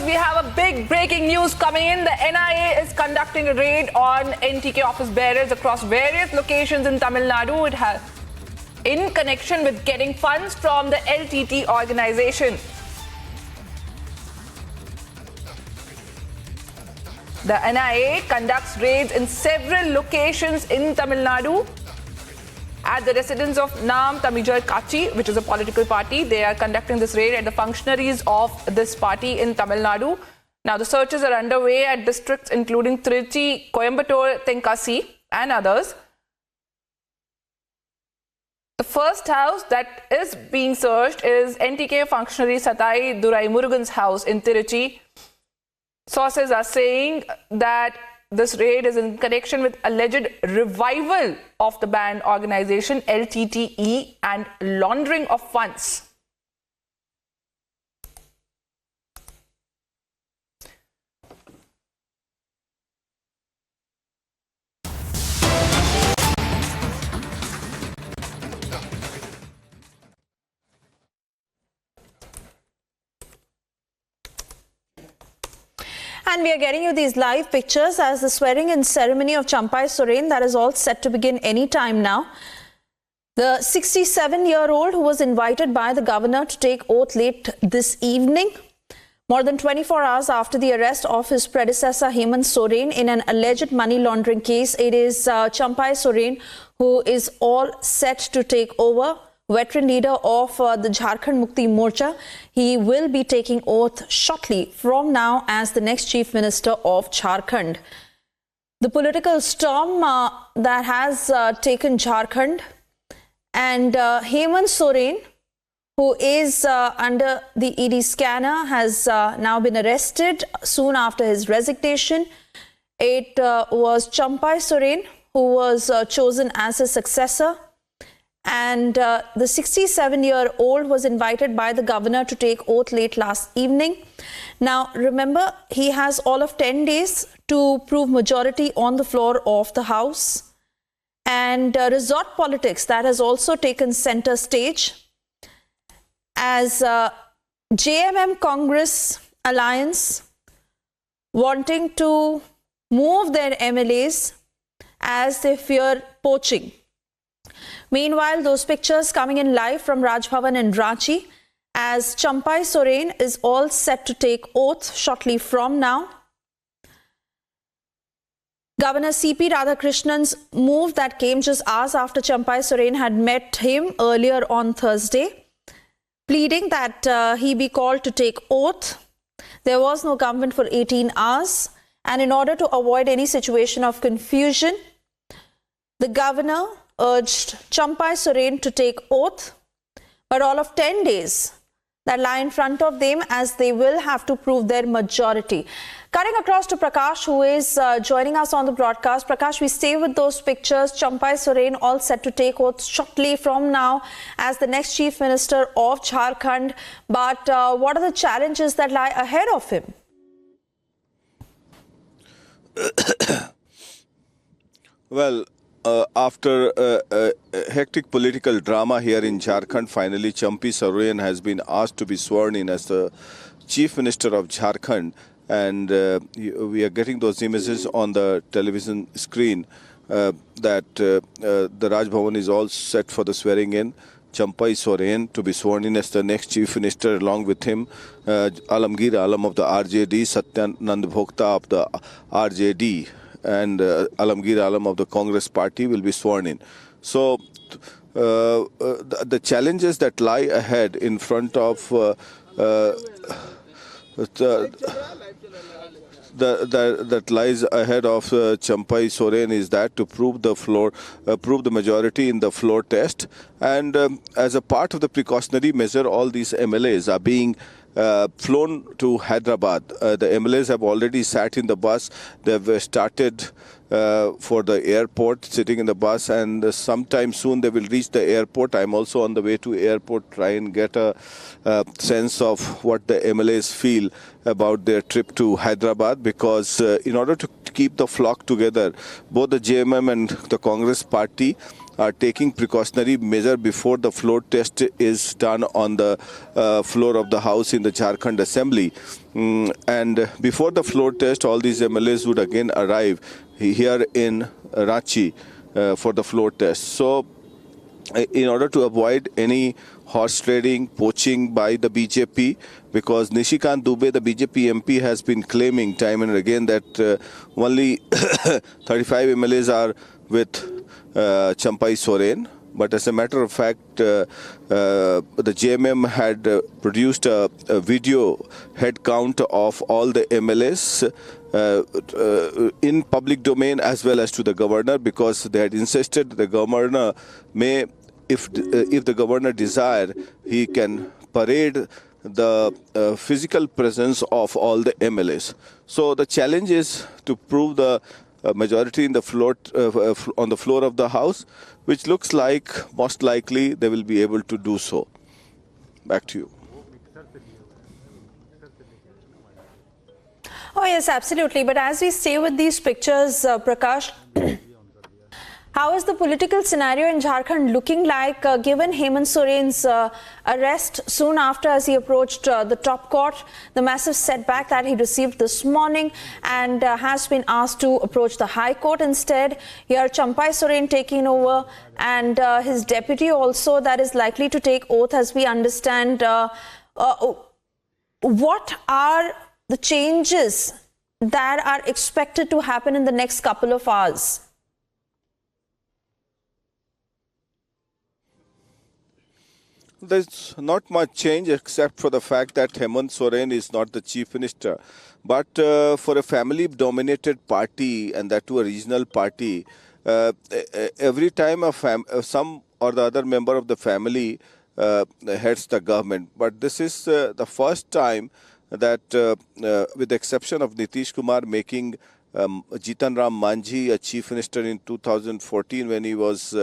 viewers, we have a big breaking news coming in. The NIA is conducting a raid on NTK office bearers across various locations in Tamil Nadu. It has in connection with getting funds from the LTT organization. The NIA conducts raids in several locations in Tamil Nadu. At the residence of Nam Tamizhar Kachi, which is a political party, they are conducting this raid at the functionaries of this party in Tamil Nadu. Now, the searches are underway at districts including Trichy, Coimbatore, Tenkasi and others. The first house that is being searched is NTK functionary Satai Durai Murugan's house in Trichy. Sources are saying that this raid is in connection with alleged revival of the banned organization LTTE and laundering of funds. And we are getting you these live pictures as the swearing-in ceremony of Champai Soren, that is all set to begin any time now. The 67-year-old who was invited by the governor to take oath late this evening, more than 24 hours after the arrest of his predecessor Champai Soren in an alleged money laundering case. It is Champai Soren who is all set to take over. Veteran leader of the Jharkhand Mukti Morcha. He will be taking oath shortly from now as the next Chief Minister of Jharkhand. The political storm that has taken Jharkhand, and Champai Soren, who is under the ED scanner, has now been arrested soon after his resignation. It was Champai Soren who was chosen as his successor. And the 67-year-old was invited by the governor to take oath late last evening. Now, remember, he has all of 10 days to prove majority on the floor of the House. And resort politics, that has also taken center stage as JMM Congress Alliance wanting to move their MLAs as they fear poaching. Meanwhile, those pictures coming in live from Raj Bhavan in Ranchi as Champai Soren is all set to take oath shortly from now. Governor CP Radhakrishnan's move that came just hours after Champai Soren had met him earlier on Thursday, pleading that he be called to take oath. There was no government for 18 hours, and in order to avoid any situation of confusion, the governor urged Champai Soren to take oath, but all of 10 days that lie in front of them as they will have to prove their majority. Cutting across to Prakash, who is joining us on the broadcast. Prakash, we stay with those pictures. Champai Soren all set to take oath shortly from now as the next Chief Minister of Jharkhand. But what are the challenges that lie ahead of him? Well, after a hectic political drama here in Jharkhand, finally Champai Soren has been asked to be sworn in as the Chief Minister of Jharkhand, and we are getting those images on the television screen that the Raj Bhavan is all set for the swearing in. Champai Soren to be sworn in as the next Chief Minister, along with him Alamgir Alam of the RJD, Satyanand Bhokta of the RJD, and Alamgir Alam of the Congress party will be sworn in. So the challenges that lie ahead in front of that lies ahead of Champai Soren is that to prove the majority in the floor test, and as a part of the precautionary measure, all these MLAs are being flown to Hyderabad. The MLAs have already sat in the bus. They've started for the airport, sitting in the bus, and sometime soon they will reach the airport. I'm also on the way to airport, try and get a sense of what the MLAs feel about their trip to Hyderabad, because in order to keep the flock together, both the JMM and the Congress party are taking precautionary measure before the floor test is done on the floor of the House in the Jharkhand Assembly. And before the floor test, all these MLAs would again arrive here in Ranchi for the floor test. So, in order to avoid any horse trading, poaching by the BJP, because Nishikant Dubey, the BJP MP, has been claiming time and again that only 35 MLAs are with Champai Soren. But as a matter of fact, the JMM had produced a video head count of all the MLAs in public domain as well as to the governor, because they had insisted the governor may, if the governor desire, he can parade the physical presence of all the MLAs. So the challenge is to prove the majority in the floor on the floor of the House, which looks like most likely they will be able to do so. Back to you. Oh, yes, absolutely. But as we stay with these pictures, Prakash, how is the political scenario in Jharkhand looking like, given Hemant Soren's arrest soon after as he approached the top court, the massive setback that he received this morning, and has been asked to approach the High Court instead? Here, Champai Soren taking over, and his deputy also that is likely to take oath, as we understand. What are the changes that are expected to happen in the next couple of hours? There's not much change except for the fact that Hemant Soren is not the chief minister. But for a family-dominated party, and that to a regional party, every time some or the other member of the family heads the government. But this is the first time that, with the exception of Nitish Kumar making Jitan Ram Manjhi a chief minister in 2014 when he was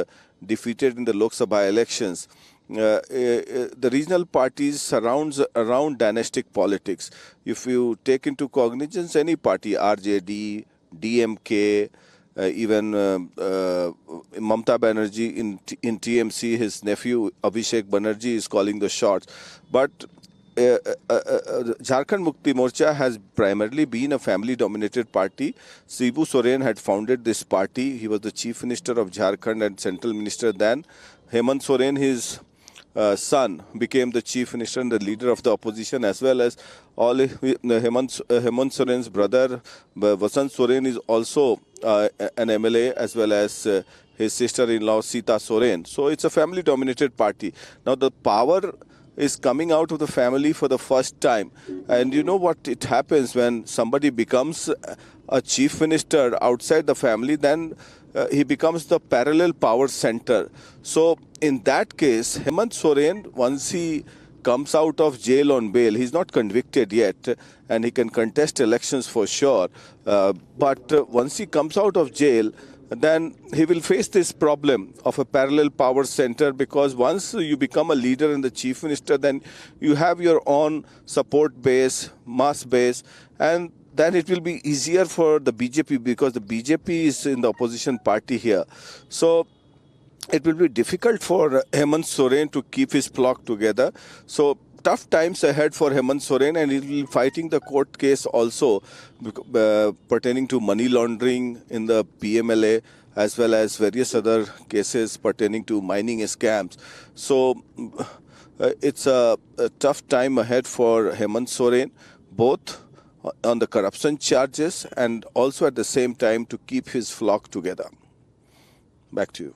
defeated in the Lok Sabha elections, the regional parties surrounds around dynastic politics. If you take into cognizance any party, RJD, DMK, even Mamata Banerjee in TMC, his nephew Abhishek Banerjee is calling the shots. But Jharkhand Mukti Morcha has primarily been a family-dominated party. Shibu Soren had founded this party. He was the chief minister of Jharkhand and central minister then. Hemant Soren, his son, became the chief minister and the leader of the opposition, as well as all Hemant Soren's brother Vasant Soren is also an MLA, as well as his sister-in-law Sita Soren. So it's a family-dominated party. Now the power is coming out of the family for the first time. And you know what it happens when somebody becomes a chief minister outside the family, then he becomes the parallel power center. So in that case, Hemant Soren, once he comes out of jail on bail, he's not convicted yet and he can contest elections for sure. But once he comes out of jail, then he will face this problem of a parallel power center, because once you become a leader and the chief minister, then you have your own support base, mass base, and then it will be easier for the BJP, because the BJP is in the opposition party here. So it will be difficult for Hemant Soren to keep his flock together. So tough times ahead for Hemant Soren, and he will be fighting the court case also pertaining to money laundering in the PMLA, as well as various other cases pertaining to mining scams. So it's a tough time ahead for Hemant Soren, both on the corruption charges and also at the same time to keep his flock together. Back to you.